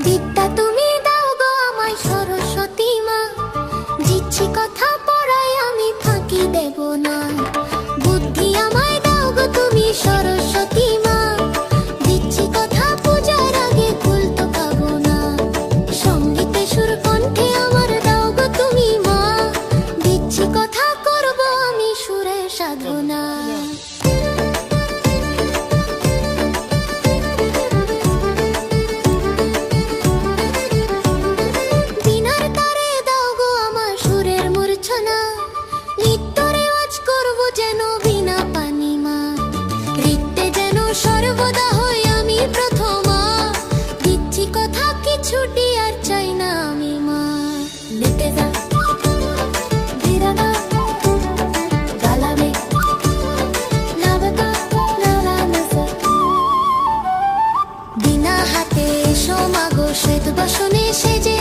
বিদ্যা তুমি দাও গো আমায় সরস্বতী মা, দিচ্ছি কথা পড়াই আমি ফাঁকি দেব না। বুদ্ধি আমায় দাও গো তুমি সরস্বতী মা, দিচ্ছি কথা পূজার আগে ভুল তো পাবো না। সঙ্গীতে সুর কণ্ঠে আমার দাও গো তুমি মা, দিচ্ছি কথা করব আমি সুরের সাধনা। সর্বদা হই আমি প্রথমা, দিচ্ছি কথা কিছুটি আর চাই না আমি মা। নিতে যা ধীরানা গালাবে নাবকা নালানসা, বিনা হাতে এসো মাগো শ্বেত বসনে সেজে।